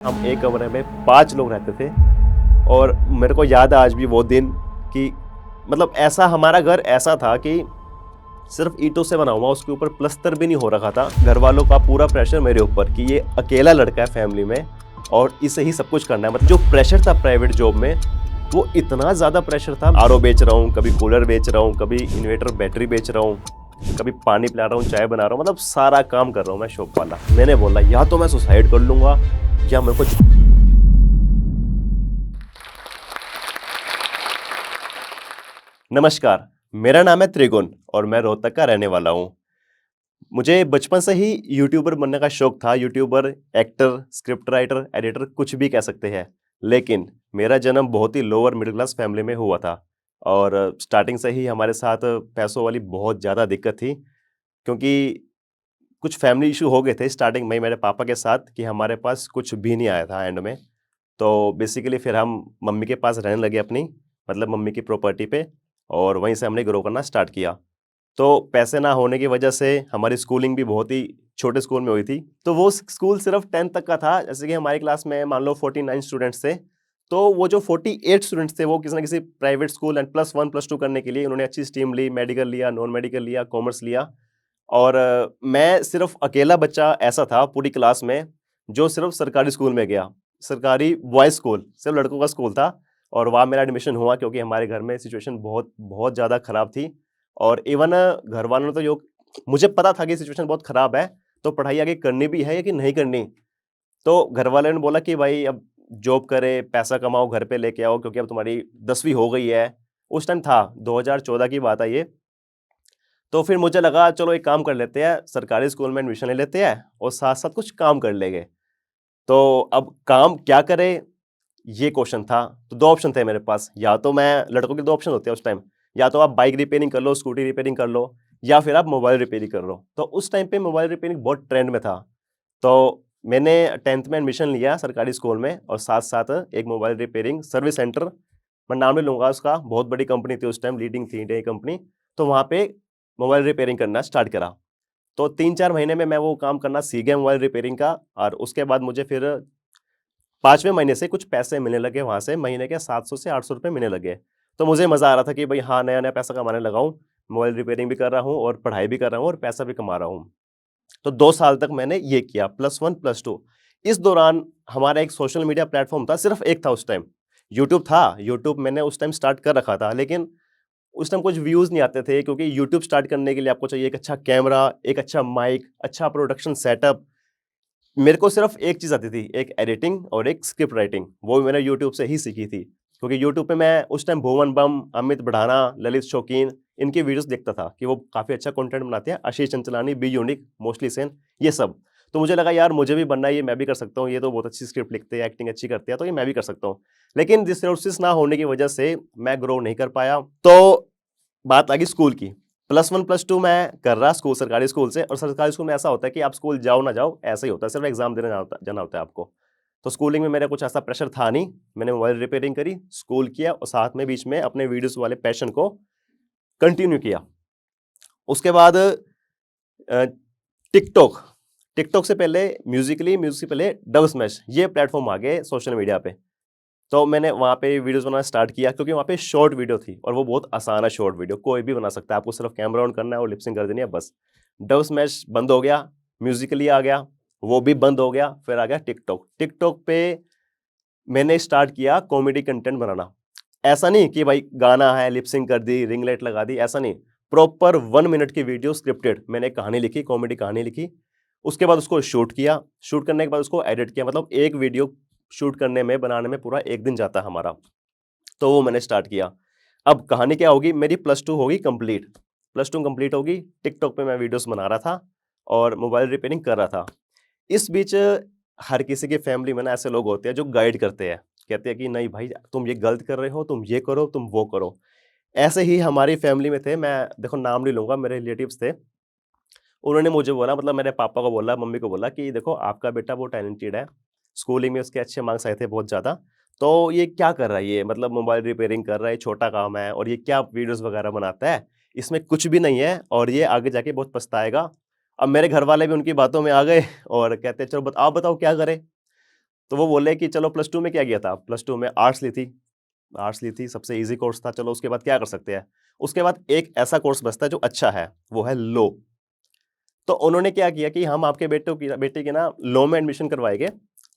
हम एक कमरे में 5 लोग रहते थे और मेरे को याद है आज भी वो दिन कि मतलब ऐसा हमारा घर ऐसा था कि सिर्फ ईंटों से बना हुआ, उसके ऊपर प्लस्तर भी नहीं हो रखा था। घर वालों का पूरा प्रेशर मेरे ऊपर कि ये अकेला लड़का है फैमिली में और इसे ही सब कुछ करना है। मतलब जो प्रेशर था प्राइवेट जॉब में, वो इतना ज़्यादा प्रेशर था। आरओ बेच रहा हूँ, कभी कूलर बेच रहा हूँ, कभी इन्वर्टर बैटरी बेच रहा हूँ, कभी पानी पिला रहा हूँ, चाय बना रहा हूँ, मतलब सारा काम कर रहा हूँ मैं शॉप वाला। मैंने बोला या तो मैं सुसाइड कर लूंगा या मेरे को। नमस्कार, मेरा नाम है त्रिगुण और मैं रोहतक का रहने वाला हूँ। मुझे बचपन से ही यूट्यूबर बनने का शौक था। YouTuber, actor, script writer, editor, कुछ भी कह सकते हैं। लेकिन मेरा जन्म बहुत ही लोअर मिडिल क्लास फैमिली में हुआ था और स्टार्टिंग से ही हमारे साथ पैसों वाली बहुत ज़्यादा दिक्कत थी, क्योंकि कुछ फैमिली इशू हो गए थे स्टार्टिंग में मेरे पापा के साथ कि हमारे पास कुछ भी नहीं आया था एंड में। तो बेसिकली फिर हम मम्मी के पास रहने लगे अपनी, मतलब मम्मी की प्रॉपर्टी पे, और वहीं से हमने ग्रो करना स्टार्ट किया। तो पैसे ना होने की वजह से हमारी स्कूलिंग भी बहुत ही छोटे स्कूल में हुई थी। तो वो स्कूल सिर्फ 10th तक का था। जैसे कि हमारी क्लास में मान लो 49 स्टूडेंट्स थे, तो वो जो 48 स्टूडेंट्स थे वो किसी ना किसी प्राइवेट स्कूल एंड +1 +2 करने के लिए उन्होंने अच्छी स्ट्रीम ली, मेडिकल लिया, नॉन मेडिकल लिया, कॉमर्स लिया। और मैं सिर्फ अकेला बच्चा ऐसा था पूरी क्लास में जो सिर्फ सरकारी स्कूल में गया। सरकारी बॉयज़ स्कूल, सिर्फ लड़कों का स्कूल था और वहाँ मेरा एडमिशन हुआ, क्योंकि हमारे घर में सिचुएशन बहुत बहुत ज़्यादा ख़राब थी। और इवन घर वालों ने तो जो, मुझे पता था कि सिचुएशन बहुत ख़राब है, तो पढ़ाई आगे करनी भी है या कि नहीं करनी। तो घर वालों ने बोला कि भाई अब जॉब करे, पैसा कमाओ, घर पे लेके आओ, क्योंकि अब तुम्हारी 10वीं हो गई है। उस टाइम था 2014 की बात है ये। तो फिर मुझे लगा चलो एक काम कर लेते हैं, सरकारी स्कूल में एडमिशन ले लेते हैं और साथ-साथ कुछ काम कर लेंगे। तो अब काम क्या करें, ये क्वेश्चन था। तो 2 ऑप्शन थे मेरे पास, या तो मैं, लड़कों के 2 ऑप्शन होते हैं उस टाइम, या तो आप बाइक रिपेयरिंग कर लो, स्कूटी रिपेयरिंग कर लो, या फिर आप मोबाइल रिपेयरिंग कर लो। तो उस टाइम पे मोबाइल रिपेयरिंग बहुत ट्रेंड में था। तो मैंने 10th में एडमिशन लिया सरकारी स्कूल में और साथ-साथ एक मोबाइल रिपेयरिंग सर्विस सेंटर, मैं नाम नहीं लूँगा उसका, बहुत बड़ी कंपनी थी उस टाइम, लीडिंग थी इंडिया की कंपनी। तो वहाँ पे मोबाइल रिपेयरिंग करना स्टार्ट करा। तो 3-4 महीने में मैं वो काम करना सीख गया मोबाइल रिपेयरिंग का, और उसके बाद मुझे फिर 5वें महीने से कुछ पैसे मिलने लगे वहाँ से, महीने के 700 से 800 रुपए मिलने लगे। तो मुझे मज़ा आ रहा था कि भई हाँ, नया-नया पैसा कमाने लगा हूँ, मोबाइल रिपेयरिंग भी कर रहा हूँ और पढ़ाई भी कर रहा हूँ और पैसा भी कमा रहा हूँ। तो 2 साल तक मैंने ये किया, +1 +2। इस दौरान हमारा एक सोशल मीडिया प्लेटफ़ॉर्म था, सिर्फ़ एक था उस टाइम। यूट्यूब था, यूट्यूब मैंने उस टाइम स्टार्ट कर रखा था, लेकिन उस टाइम कुछ व्यूज़ नहीं आते थे, क्योंकि यूट्यूब स्टार्ट करने के लिए आपको चाहिए एक अच्छा कैमरा, एक अच्छा माइक, अच्छा प्रोडक्शन सेटअप। मेरे को सिर्फ़ एक चीज़ आती थी, एक एडिटिंग और एक स्क्रिप्ट राइटिंग, वो भी मैंने यूट्यूब से ही सीखी थी। क्योंकि यूट्यूब पे मैं उस टाइम भुवन बम, अमित बढ़ाना, ललित शौकीन, इनकी वीडियोज़ देखता था कि वो काफ़ी अच्छा कंटेंट बनाते हैं। Ashish Chanchlani, BeYouNick, MostlySane, ये सब। तो मुझे लगा यार मुझे भी बनना है, ये मैं भी कर सकता हूँ, ये तो बहुत अच्छी स्क्रिप्ट लिखते हैं, एक्टिंग अच्छी करते हैं, तो ये मैं भी कर सकता हूँ। लेकिन रिसोर्सेज़ ना होने की वजह से मैं ग्रो नहीं कर पाया। तो बात आ गई स्कूल की। +1 +2 मैं कर रहा स्कूल, सरकारी स्कूल से, और सरकारी स्कूल में ऐसा होता है कि आप स्कूल जाओ ना जाओ, ऐसा ही होता है, सिर्फ़ एग्ज़ाम देने जाना होता है आपको। तो स्कूलिंग में मेरा कुछ ऐसा प्रेशर था नहीं, मैंने मोबाइल रिपेयरिंग करी, स्कूल किया और साथ में बीच में अपने वीडियोज़ वाले पैशन को कंटिन्यू किया। उसके बाद टिकटॉक, टिकटॉक से पहले म्यूज़िकली, म्यूज़िक से पहले डब स्मैश, ये प्लेटफ़ॉर्म आ गए सोशल मीडिया पे। तो मैंने वहाँ पे वीडियोज़ बनाना स्टार्ट किया, क्योंकि वहाँ पे शॉर्ट वीडियो थी और वो बहुत आसान है शॉर्ट वीडियो, कोई भी बना सकता है, आपको सिर्फ कैमरा ऑन करना है और लिप सिंक कर देनी है बस। डब स्मैश बंद हो गया, म्यूज़िकली आ गया, वो भी बंद हो गया, फिर आ गया टिकटॉक। टिकटॉक पे मैंने स्टार्ट किया कॉमेडी कंटेंट बनाना। ऐसा नहीं कि भाई गाना है, लिप सिंक कर दी, रिंग लाइट लगा दी, ऐसा नहीं। प्रॉपर 1 मिनट की वीडियो स्क्रिप्टेड, मैंने एक कहानी लिखी, कॉमेडी कहानी लिखी। उसके बाद उसको शूट किया, शूट करने के बाद उसको एडिट किया, मतलब एक वीडियो शूट करने में, बनाने में पूरा 1 दिन जाता है हमारा। तो वो मैंने स्टार्ट किया। अब कहानी क्या होगी, मेरी +2 होगी कंप्लीट। +2 कंप्लीट होगी, टिकटॉक पे मैं वीडियोज़ बना रहा था और मोबाइल रिपेयरिंग कर रहा था। इस बीच हर किसी की फैमिली में ना ऐसे लोग होते हैं जो गाइड करते हैं। कहते हैं कि नहीं भाई तुम ये गलत कर रहे हो, तुम ये करो, तुम वो करो। ऐसे ही हमारी फैमिली में थे, मैं देखो नाम नहीं लूँगा, मेरे रिलेटिव्स थे। उन्होंने मुझे बोला, मतलब मेरे पापा को बोला, मम्मी को बोला कि देखो आपका बेटा बहुत टैलेंटेड है, स्कूलिंग में उसके अच्छे मार्क्स आए थे बहुत ज़्यादा, तो ये क्या कर रहा है ये, मतलब मोबाइल रिपेयरिंग कर रहा है, छोटा काम है, और ये क्या वीडियोज़ वगैरह बनाता है, इसमें कुछ भी नहीं है और ये आगे जाके बहुत पछताएगा। अब मेरे घर वाले भी उनकी बातों में आ गए और कहते हैं चलो आप बताओ क्या करें? तो वो बोले कि चलो प्लस टू में क्या किया था, प्लस टू में आर्ट्स ली थी, सबसे इजी कोर्स था, चलो उसके बाद क्या कर सकते हैं। उसके बाद एक ऐसा कोर्स बचता है जो अच्छा है, वो है लॉ। तो उन्होंने क्या किया कि हम आपके बेटे की ना लॉ में एडमिशन करवाएंगे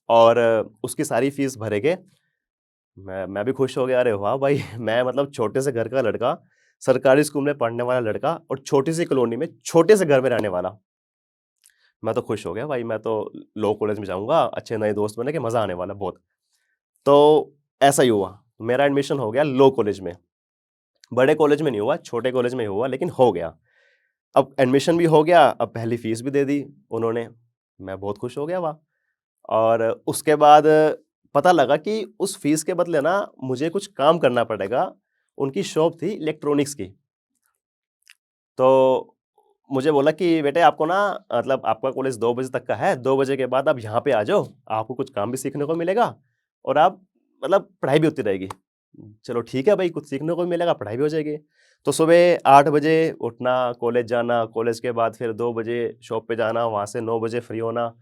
और उसकी सारी फीस भरेंगे। मैं भी खुश हो गया, अरे वाह भाई मैं मतलब छोटे से घर का लड़का, सरकारी स्कूल में पढ़ने वाला लड़का और छोटी सी कॉलोनी में छोटे से घर में रहने वाला, मैं तो खुश हो गया भाई, मैं तो लॉ कॉलेज में जाऊंगा, अच्छे नए दोस्त बने के मजा आने वाला बहुत। तो ऐसा ही हुआ, मेरा एडमिशन हो गया लॉ कॉलेज में। बड़े कॉलेज में नहीं हुआ, छोटे कॉलेज में ही हुआ, लेकिन हो गया। अब एडमिशन भी हो गया, अब पहली फीस भी दे दी उन्होंने, मैं बहुत खुश हो गया वाह। और उसके बाद पता लगा कि उस फीस के बदले ना मुझे कुछ काम करना पड़ेगा। उनकी शॉप थी इलेक्ट्रॉनिक्स की। तो मुझे बोला कि बेटे आपको ना मतलब आपका कॉलेज 2 बजे तक का है, 2 बजे के बाद आप यहाँ पे आ जाओ, आपको कुछ काम भी सीखने को मिलेगा और आप मतलब पढ़ाई भी होती रहेगी। चलो ठीक है भाई, कुछ सीखने को भी मिलेगा, पढ़ाई भी हो जाएगी। तो सुबह 8 बजे उठना, कॉलेज जाना, कॉलेज के बाद फिर 2 बजे शॉप पे जाना, वहाँ से 9 बजे फ्री होना।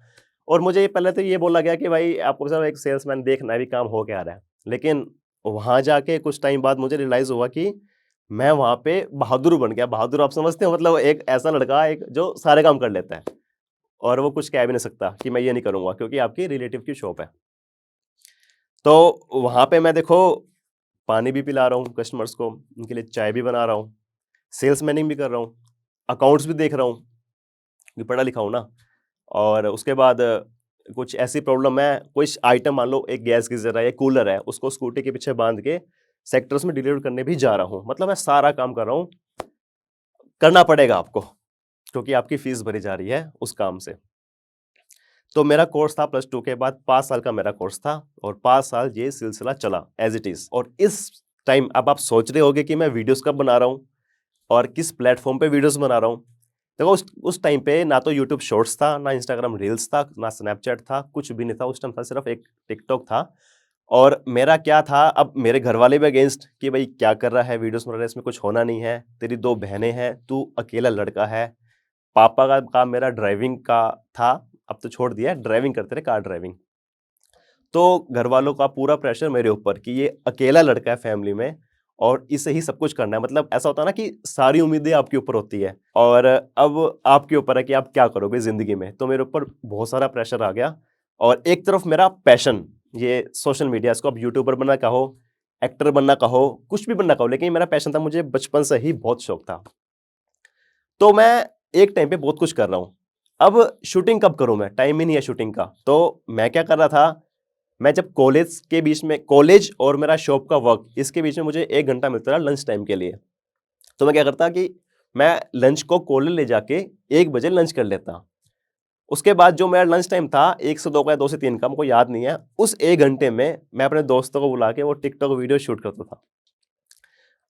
और मुझे पहले तो ये बोला गया कि भाई आपको सिर्फ एक सेल्समैन देखना है, अभी काम हो क्या रहा है। लेकिन वहाँ जाके कुछ टाइम बाद मुझे रियलाइज़ हुआ कि मैं वहाँ पे बहादुर बन गया। बहादुर आप समझते हो, मतलब एक ऐसा लड़का एक जो सारे काम कर लेता है और वो कुछ कह भी नहीं सकता कि मैं ये नहीं करूँगा क्योंकि आपकी रिलेटिव की शॉप है। तो वहाँ पे मैं देखो पानी भी पिला रहा हूँ कस्टमर्स को, उनके लिए चाय भी बना रहा हूँ, सेल्समैनिंग भी कर रहा हूँ, अकाउंट्स भी देख रहा हूँ, कि पढ़ा लिखा हूँ ना। और उसके बाद कुछ ऐसी प्रॉब्लम है, कुछ आइटम मान लो एक गैस गीज़र है या कूलर है, उसको स्कूटी के पीछे बांध के सेक्टर्स में डिलीवर करने भी जा रहा हूँ। मतलब मैं सारा काम कर रहा हूँ, करना पड़ेगा आपको क्योंकि आपकी फीस भरी जा रही है उस काम से। तो मेरा कोर्स था प्लस 2 के बाद 5 साल का मेरा कोर्स था और 5 साल ये सिलसिला चला एज़ इट इज़। और इस टाइम अब आप सोच रहे होंगे कि मैं वीडियोज़ कब बना रहा हूँ और किस प्लेटफ़ॉर्म पे वीडियोज़ बना रहा हूँ। देखो उस टाइम पे ना तो यूट्यूब शॉर्ट्स था, ना इंस्टाग्राम रील्स था, ना स्नैपचैट था, कुछ भी नहीं था। उस टाइम था सिर्फ एक टिकटॉक था। और मेरा क्या था, अब मेरे घरवाले भी अगेंस्ट कि भाई क्या कर रहा है, वीडियोज़ बना रहा है, इसमें कुछ होना नहीं है, तेरी 2 बहनें हैं, तू अकेला लड़का है। पापा का काम मेरा ड्राइविंग का था, अब तो छोड़ दिया है, ड्राइविंग करते रहे, कार ड्राइविंग। तो घरवालों का पूरा प्रेशर मेरे ऊपर कि ये अकेला लड़का है फैमिली में और इसे ही सब कुछ करना है। मतलब ऐसा होता है ना कि सारी उम्मीदें आपके ऊपर होती है और अब आपके ऊपर है कि आप क्या करोगे ज़िंदगी में। तो मेरे ऊपर बहुत सारा प्रेशर आ गया और एक तरफ मेरा पैशन, ये सोशल मीडिया, इसको आप यूट्यूबर बनना कहो, एक्टर बनना कहो, कुछ भी बनना कहो, लेकिन ये मेरा पैशन था, मुझे बचपन से ही बहुत शौक था। तो मैं एक टाइम पे बहुत कुछ कर रहा हूँ। अब शूटिंग कब करूँ मैं? टाइम ही नहीं है शूटिंग का। तो मैं क्या कर रहा था, मैं जब कॉलेज के बीच में, कॉलेज और मेरा शॉप का वर्क, इसके बीच में मुझे 1 घंटा मिलता था लंच टाइम के लिए। तो मैं क्या करता कि मैं लंच को कॉलेज ले जाके 1 बजे लंच कर लेता। उसके बाद जो मेरा लंच टाइम था 1 से 2 का या 2 से 3 का, मुझको याद नहीं है। उस 1 घंटे में मैं अपने दोस्तों को बुला के वो टिकटॉक वीडियो शूट करता था।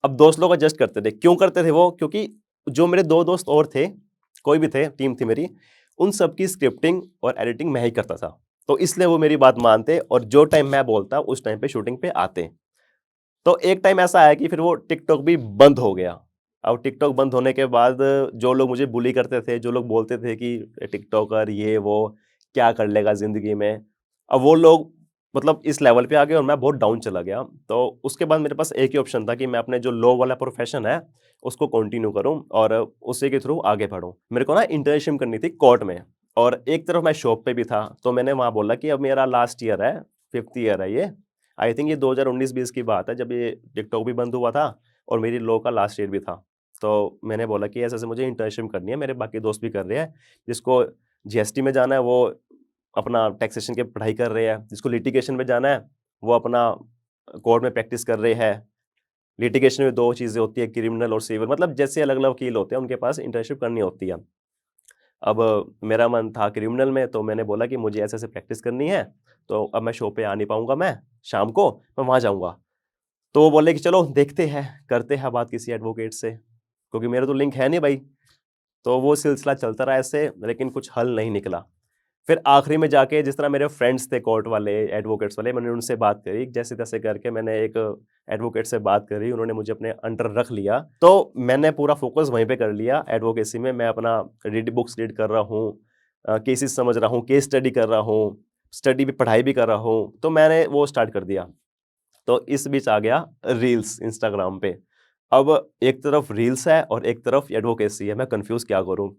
अब दोस्त लोग एडजस्ट करते थे। क्यों करते थे वो? क्योंकि जो मेरे 2 दोस्त और थे, कोई भी थे, टीम थी मेरी, उन सबकी स्क्रिप्टिंग और एडिटिंग मैं ही करता था। तो इसलिए वो मेरी बात मानते और जो टाइम मैं बोलता उस टाइम पे शूटिंग पे आते। तो एक टाइम ऐसा आया कि फिर वो टिकटॉक भी बंद हो गया। अब टिकटॉक बंद होने के बाद जो लोग मुझे बुली करते थे, जो लोग बोलते थे कि टिकटॉकर ये वो, क्या कर लेगा ज़िंदगी में, अब वो लोग मतलब इस लेवल पे आ गए और मैं बहुत डाउन चला गया। तो उसके बाद मेरे पास एक ही ऑप्शन था कि मैं अपने जो लॉ वाला प्रोफ़ेशन है, उसको कंटिन्यू करूँ और उसी के थ्रू आगे बढ़ूँ। मेरे को ना इंटर्नशिप करनी थी कोर्ट में और एक तरफ मैं शॉप पे भी था, तो मैंने वहाँ बोला कि अब मेरा लास्ट ईयर है, 5th ईयर है ये। आई थिंक ये 2019-20 की बात है जब ये टिकटॉक भी बंद हुआ था और मेरी लॉ का लास्ट ईयर भी था। तो मैंने बोला कि ऐसे-ऐसे मुझे इंटर्नशिप करनी है, मेरे बाकी दोस्त भी कर रहे हैं। जिसको जीएसटी में जाना है वो अपना टैक्सेशन की पढ़ाई कर रहे हैं, जिसको लिटिगेशन में जाना है वो अपना कोर्ट में प्रैक्टिस कर रहे हैं। लिटिगेशन में 2 चीज़ें होती है, क्रिमिनल और सिविल, मतलब जैसे अलग-अलग वकील होते हैं उनके पास इंटर्नशिप करनी होती है। अब मेरा मन था क्रिमिनल में, तो मैंने बोला कि मुझे ऐसे-ऐसे प्रैक्टिस करनी है, तो अब मैं शो पे आ नहीं पाऊँगा मैं, शाम को मैं वहाँ जाऊँगा। तो वो बोले कि चलो देखते हैं, करते हैं बात किसी एडवोकेट से, क्योंकि मेरा तो लिंक है नहीं भाई। तो वो सिलसिला चलता रहा ऐसे, लेकिन कुछ हल नहीं निकला। फिर आखिरी में जाके जिस तरह मेरे फ्रेंड्स थे कोर्ट वाले, एडवोकेट्स वाले, मैंने उनसे बात करी, जैसे-तैसे करके मैंने एक एडवोकेट से बात करी, उन्होंने मुझे अपने अंडर रख लिया। तो मैंने पूरा फ़ोकस वहीं पे कर लिया एडवोकेसी में। मैं अपना बुक्स रीड कर रहा हूँ, केसेस समझ रहा हूँ, केस स्टडी कर रहा हूँ, स्टडी भी, पढ़ाई भी कर रहा हूँ, तो मैंने वो स्टार्ट कर दिया। तो इस बीच आ गया रील्स इंस्टाग्राम पे। अब एक तरफ रील्स है और एक तरफ एडवोकेसी है, मैं कंफ्यूज क्या करूं।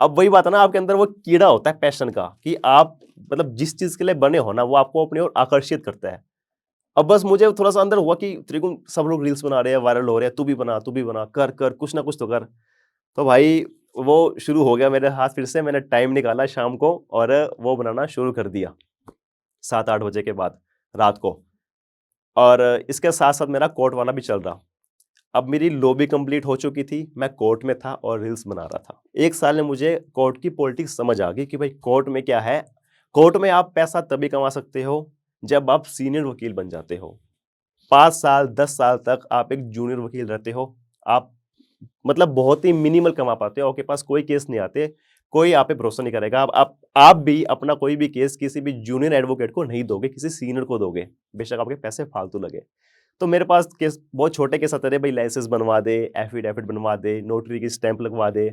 अब वही बात है ना, आपके अंदर वो कीड़ा होता है पैशन का, कि आप मतलब जिस चीज के लिए बने हो ना, वो आपको अपनी ओर आकर्षित करता है। अब बस मुझे थोड़ा सा अंदर हुआ कि त्रिगुण, सब लोग रील्स बना रहे हैं, वायरल हो रहे हैं, तू भी बना, कर कर कुछ ना कुछ तो कर। तो भाई वो शुरू हो गया मेरे हाथ फिर से, मैंने टाइम निकाला शाम को और वो बनाना शुरू कर दिया 7-8 बजे के बाद रात को। और इसके साथ साथ मेरा कोर्ट वाला भी चल रहा। अब मेरी लॉ भी कंप्लीट हो चुकी थी, मैं कोर्ट में था और रील्स बना रहा था। 1 साल में मुझे कोर्ट की पॉलिटिक्स समझ आ गई कि भाई कोर्ट में क्या है। कोर्ट में आप पैसा तभी कमा सकते हो जब आप सीनियर वकील बन जाते हो। 5 साल 10 साल तक आप एक जूनियर वकील रहते हो, आप मतलब बहुत ही मिनिमल कमा पाते हो, आपके पास कोई केस नहीं आते, कोई आप पे भरोसा नहीं करेगा। आप भी अपना कोई भी केस किसी भी जूनियर एडवोकेट को नहीं दोगे, किसी सीनियर को दोगे, बेशक आपके पैसे फालतू लगे। तो मेरे पास केस बहुत छोटे केस आते रहे, भाई लाइसेंस बनवा दे, एफिडेविट बनवा दे, नोटरी की स्टैंप लगवा दे।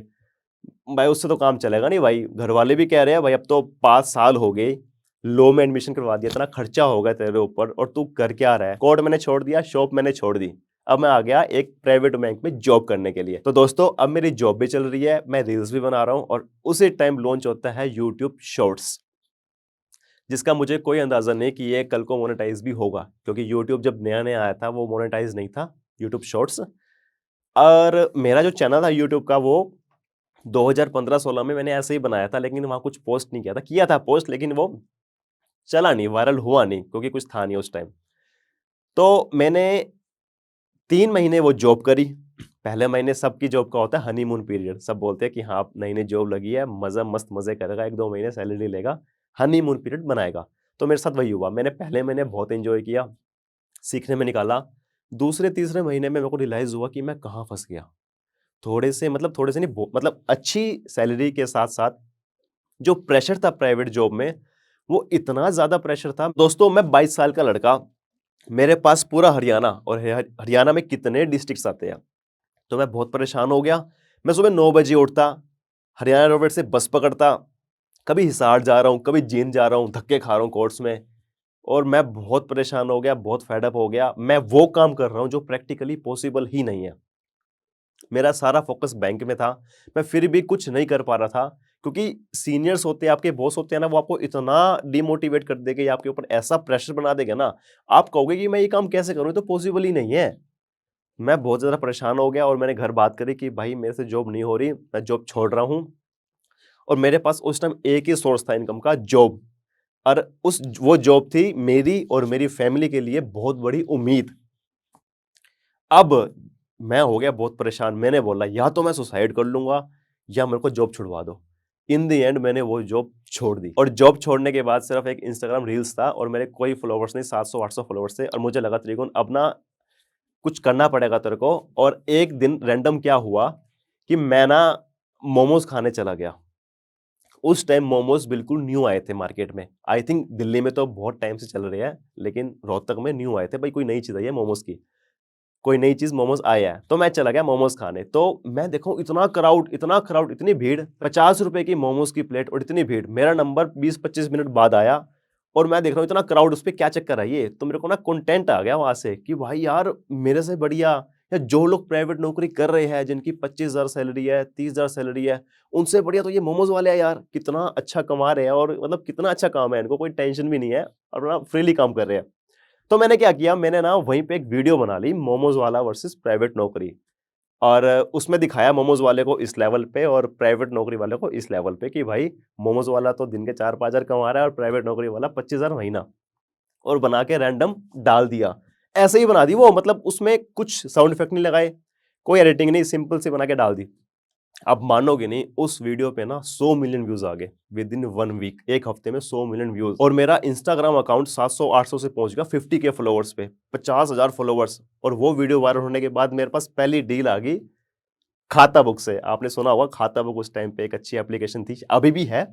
भाई उससे तो काम चलेगा नहीं भाई, घर वाले भी कह रहे हैं भाई अब तो 5 साल हो गए, लॉ में एडमिशन करवा दिया, इतना खर्चा हो गया तेरे ऊपर और तू कर क्या रहा है। कोर्ट मैंने छोड़ दिया, शॉप मैंने छोड़ दी, अब मैं आ गया एक प्राइवेट बैंक में जॉब करने के लिए। तो दोस्तों अब मेरी जॉब भी चल रही है, मैं रील्स भी बना रहा हूं और उसी टाइम लॉन्च होता है यूट्यूब शॉर्ट्स, जिसका मुझे कोई अंदाजा नहीं कि ये कल को मोनेटाइज भी होगा, क्योंकि यूट्यूब जब नया नया आया था वो मोनेटाइज नहीं था, यूट्यूब शॉर्ट्स। और मेरा जो चैनल था यूट्यूब का वो 2015-16 में मैंने ऐसे ही बनाया था, लेकिन वहां कुछ पोस्ट नहीं किया था, किया था पोस्ट लेकिन वो चला नहीं, वायरल हुआ नहीं, क्योंकि कुछ था नहीं उस टाइम। तो मैंने 3 महीने वो जॉब करी। पहले महीने सबकी जॉब का होता है हनीमून पीरियड, सब बोलते हैं कि हाँ नई नई जॉब लगी है, मजा मस्त मजे करेगा, 1-2 महीने सैलरी लेगा, हनीमून पीरियड बनाएगा। तो मेरे साथ वही हुआ, मैंने पहले महीने बहुत एंजॉय किया, सीखने में निकाला। दूसरे तीसरे महीने में मेरे को रियलाइज हुआ कि मैं कहाँ फंस गया। थोड़े से नहीं, मतलब अच्छी सैलरी के साथ साथ जो प्रेशर था प्राइवेट जॉब में, वो इतना ज्यादा प्रेशर था। दोस्तों मैं 22 साल का लड़का, मेरे पास पूरा हरियाणा, और हरियाणा में कितने डिस्ट्रिक्ट्स आते हैं। तो मैं बहुत परेशान हो गया। मैं सुबह 9 बजे उठता, हरियाणा रोडवेज से बस पकड़ता, कभी हिसार जा रहा हूँ, कभी जींद जा रहा हूँ, धक्के खा रहा हूँ कोर्ट्स में। और मैं बहुत परेशान हो गया, बहुत फेडअप हो गया। मैं वो काम कर रहा हूँ जो प्रैक्टिकली पॉसिबल ही नहीं है। मेरा सारा फोकस बैंक में था, मैं फिर भी कुछ नहीं कर पा रहा था, क्योंकि सीनियर्स होते हैं, आपके बॉस होते हैं ना, वो आपको इतना डिमोटिवेट कर देंगे या आपके ऊपर ऐसा प्रेशर बना देगा ना, आप कहोगे कि मैं ये काम कैसे करूं, ये तो पॉसिबल ही नहीं है। मैं बहुत ज्यादा परेशान हो गया और मैंने घर बात करी कि भाई मेरे से जॉब नहीं हो रही, मैं जॉब छोड़ रहा हूं। और मेरे पास उस टाइम एक ही सोर्स था इनकम का, जॉब। और उस वो जॉब थी मेरी और मेरी फैमिली के लिए बहुत बड़ी उम्मीद। अब मैं हो गया बहुत परेशान, मैंने बोला या तो मैं सुसाइड कर लूंगा या मेरे को जॉब छुड़वा दो। इन द एंड मैंने वो जॉब छोड़ दी, और जॉब छोड़ने के बाद सिर्फ एक इंस्टाग्राम रील्स था और मेरे कोई फॉलोवर्स नहीं, 700-800 फॉलोवर्स थे। और मुझे लगा त्रिगुण अब ना कुछ करना पड़ेगा तेरे को। और एक दिन रैंडम क्या हुआ कि मैं ना मोमोज खाने चला गया। उस टाइम मोमोज बिल्कुल न्यू आए थे मार्केट में, आई थिंक दिल्ली में तो बहुत टाइम से चल रहे हैं, लेकिन रोहतक में न्यू आए थे, भाई कोई नई चीज आई है मोमोज की, कोई नई चीज मोमोज आया है। तो मैं चला गया मोमोज खाने, तो मैं देखूं इतना क्राउड, इतनी भीड़, 50 रुपए की मोमोज की प्लेट और इतनी भीड़। मेरा नंबर 20-25 मिनट बाद आया और मैं देख रहा हूँ इतना क्राउड, उस पर क्या चक्कर है ये। तो मेरे को ना कंटेंट आ गया वहां से कि भाई यार मेरे से बढ़िया, या जो लोग प्राइवेट नौकरी कर रहे हैं जिनकी 25,000 सैलरी है, 30,000 सैलरी है, उनसे बढ़िया तो ये मोमोज वाले हैं यार, कितना अच्छा कमा रहे हैं और मतलब कितना अच्छा काम है, इनको कोई टेंशन भी नहीं है और अपना फ्रीली काम कर रहे हैं। तो मैंने क्या किया, मैंने ना वहीं पे एक वीडियो बना ली, मोमोज वाला वर्सेस प्राइवेट नौकरी। और उसमें दिखाया मोमोज वाले को इस लेवल पे और प्राइवेट नौकरी वाले को इस लेवल पे, कि भाई मोमोज वाला तो दिन के 4-5 हजार कमा रहा है और प्राइवेट नौकरी वाला 25,000 महीना। और बना के रैंडम डाल दिया, ऐसे ही बना दी वो, मतलब उसमें कुछ साउंड इफेक्ट नहीं लगाए, कोई एडिटिंग नहीं, सिंपल से बना के डाल दी। आप मानोगे नहीं, उस वीडियो पे ना 100 मिलियन व्यूज आ गए विद इन 1 वीक, एक हफ्ते में 100 मिलियन व्यूज। और मेरा इंस्टाग्राम अकाउंट 700-800 से पहुंच गया 50K फॉलोवर्स पे, 50,000 फॉलोवर्स। और वो वीडियो वायरल होने के बाद मेरे पास पहली डील आ गई खाता बुक से। आपने सुना होगा खाता बुक, उस टाइम पे एक अच्छी एप्लीकेशन थी, अभी भी है।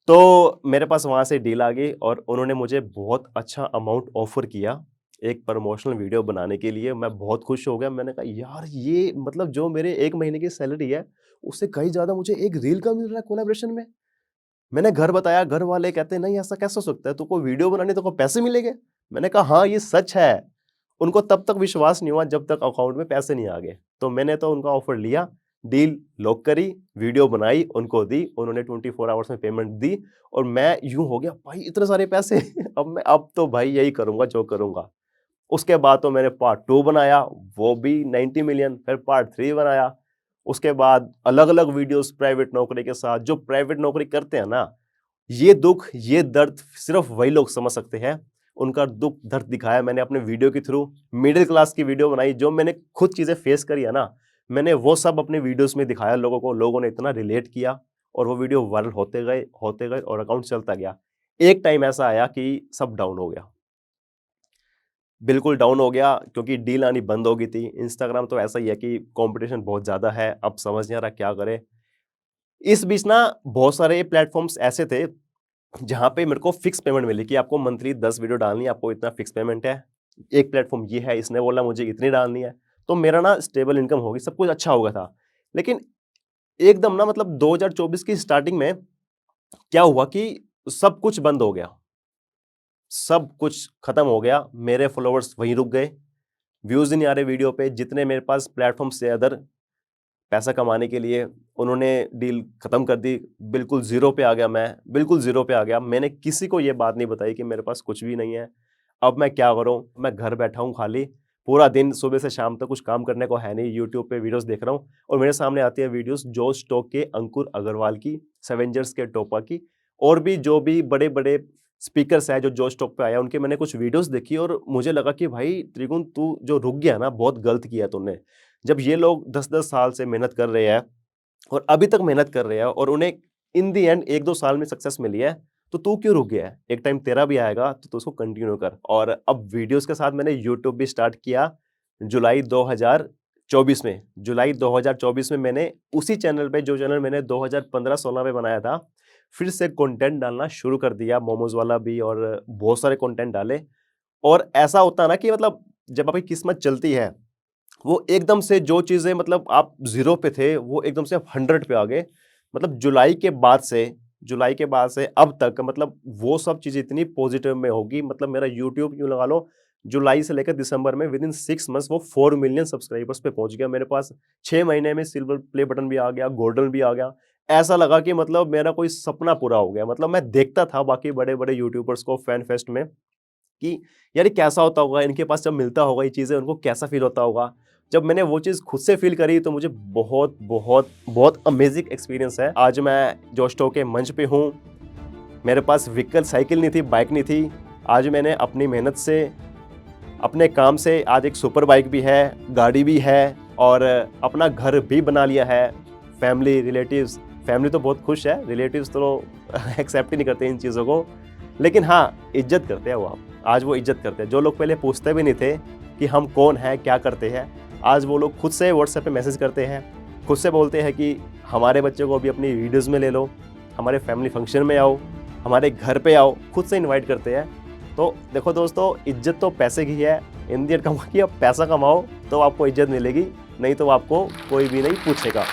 तो मेरे पास वहां से डील आ गई और उन्होंने मुझे बहुत अच्छा अमाउंट ऑफर किया एक प्रमोशनल वीडियो बनाने के लिए। मैं बहुत खुश हो गया, मैंने कहा यार ये मतलब जो मेरे 1 महीने की सैलरी है उससे कहीं ज्यादा मुझे एक रील का मिल रहा है कोलैबोरेशन में। मैंने घर बताया, घर वाले कहते नहीं ऐसा कैसे हो सकता है, तो कोई वीडियो बनानी तो को पैसे मिलेंगे। मैंने कहा हाँ ये सच है। उनको तब तक विश्वास नहीं हुआ जब तक अकाउंट में पैसे नहीं आ गए। तो मैंने तो उनका ऑफर लिया, डील लॉक करी, वीडियो बनाई, उनको दी, उन्होंने 24 आवर्स में पेमेंट दी और मैं यूं हो गया भाई इतने सारे पैसे अब तो भाई यही करूंगा जो करूंगा। उसके बाद तो मैंने पार्ट 2 बनाया, वो भी 90 मिलियन, फिर पार्ट 3 बनाया। उसके बाद अलग-अलग वीडियोस प्राइवेट नौकरी के साथ, जो प्राइवेट नौकरी करते हैं ना, ये दुःख, ये दर्द सिर्फ वही लोग समझ सकते हैं। उनका दुःख दर्द दिखाया मैंने अपने वीडियो के थ्रू। मिडिल क्लास की वीडियो बनाई, जो मैंने खुद चीज़ें फेस करी है ना, मैंने वो सब अपने वीडियोस में दिखाया लोगों को। लोगों ने इतना रिलेट किया और वो वीडियो वायरल होते गए और अकाउंट चलता गया। एक टाइम ऐसा आया कि सब डाउन हो गया। बिल्कुल डाउन हो गया क्योंकि डील आनी बंद हो गई थी। इंस्टाग्राम तो ऐसा ही है कि कॉम्पिटिशन बहुत ज़्यादा है, अब समझ नहीं आ रहा क्या करें। इस बीच ना बहुत सारे प्लेटफ़ॉर्म्स ऐसे थे, जहाँ पे मेरे को फिक्स पेमेंट मिली कि आपको मंथली 10 वीडियो डालनी है, आपको इतना फिक्स पेमेंट है। एक प्लेटफ़ॉर्म ये है, इसने बोला मुझे इतनी डालनी है, तो मेरा ना स्टेबल इनकम हो गई, सब कुछ अच्छा हो गया था। लेकिन एकदम ना मतलब 2024 की स्टार्टिंग में क्या हुआ कि सब कुछ बंद हो गया। सब कुछ खत्म हो गया, मेरे फॉलोवर्स वहीं रुक गए, व्यूज़ ही नहीं आ रहे वीडियो पे, जितने मेरे पास प्लेटफ़ॉर्म्स थे अदर पैसा कमाने के लिए, उन्होंने डील खत्म कर दी, बिल्कुल ज़ीरो पे आ गया मैं, बिल्कुल ज़ीरो पे आ गया। मैंने किसी को ये बात नहीं बताई कि मेरे पास कुछ भी नहीं है, अब मैं क्या करूँ? मैं घर बैठा हूँ खाली, पूरा दिन सुबह से शाम तक कुछ काम करने को है नहीं, यूट्यूब पे वीडियोज़ देख रहा हूँ और मेरे सामने आती है वीडियोज़ जो स्टॉक के अंकुर अग्रवाल की, सेवेंजर्स के टोपा की और भी जो भी बड़े-बड़े स्पीकर्स हैं जो जोश टॉक पे आया, उनके मैंने कुछ वीडियोज़ देखी और मुझे लगा कि भाई त्रिगुण तू जो रुक गया ना, बहुत गलत किया तूने। जब ये लोग 10-10 साल से मेहनत कर रहे हैं और अभी तक मेहनत कर रहे हैं और उन्हें इन द एंड 1-2 साल में सक्सेस मिली है, तो तू क्यों रुक गया है? एक टाइम तेरा भी आएगा तो तू उसको कंटिन्यू कर। और अब वीडियोज़ के साथ मैंने यूट्यूब भी स्टार्ट किया जुलाई 2024 में। जुलाई 2024 में मैंने उसी चैनल पे जो चैनल मैंने 2015-16 में बनाया था, फिर से कंटेंट डालना शुरू कर दिया, मोमोज़ वाला भी और बहुत सारे कंटेंट डाले। और ऐसा होता है ना कि मतलब जब आपकी किस्मत चलती है, वो एकदम से जो चीज़ें मतलब आप 0 पे थे, वो एकदम से आप 100 पे आ गए। मतलब जुलाई के बाद से अब तक मतलब वो सब चीज़ें इतनी पॉजिटिव में होगी, मतलब मेरा यूट्यूब यूँ लगा लो, जुलाई से लेकर दिसंबर में विदिन 6 मंथ्स वो 4 मिलियन सब्सक्राइबर्स पे पहुँच गया। मेरे पास 6 महीने में सिल्वर प्ले बटन भी आ गया, गोल्डन भी आ गया। ऐसा लगा कि मतलब मेरा कोई सपना पूरा हो गया। मतलब मैं देखता था बाकी बड़े-बड़े यूट्यूबर्स को फैन फेस्ट में कि यार ये कैसा होता होगा, इनके पास जब मिलता होगा ये चीज़ें, उनको कैसा फ़ील होता होगा। जब मैंने वो चीज़ खुद से फ़ील करी तो मुझे बहुत, बहुत, बहुत अमेज़िंग एक्सपीरियंस है। आज मैं जोश टॉक के मंच पे हूँ, मेरे पास व्हीकल साइकिल नहीं थी, बाइक नहीं थी। आज मैंने अपनी मेहनत से, अपने काम से आज एक सुपर बाइक भी है, गाड़ी भी है और अपना घर भी बना लिया है। फैमिली तो बहुत खुश है, रिलेटिव्स तो एक्सेप्ट ही नहीं करते इन चीज़ों को। लेकिन हाँ, इज़्ज़त करते हैं वो अब। आज वो इज़्ज़त करते हैं। जो लोग पहले पूछते भी नहीं थे कि हम कौन हैं, क्या करते हैं, आज वो लोग खुद से व्हाट्सएप पे मैसेज करते हैं, खुद से बोलते हैं कि हमारे बच्चे को भी अपनी वीडियोज़ में ले लो, हमारे फैमिली फंक्शन में आओ, हमारे घर पे आओ, खुद से इनवाइट करते हैं। तो देखो दोस्तों, इज़्ज़त तो पैसे की है। इन दी एंड कहूँगा कि आप पैसा कमाओ तो आपको इज़्ज़त मिलेगी, नहीं तो आपको कोई भी नहीं पूछेगा।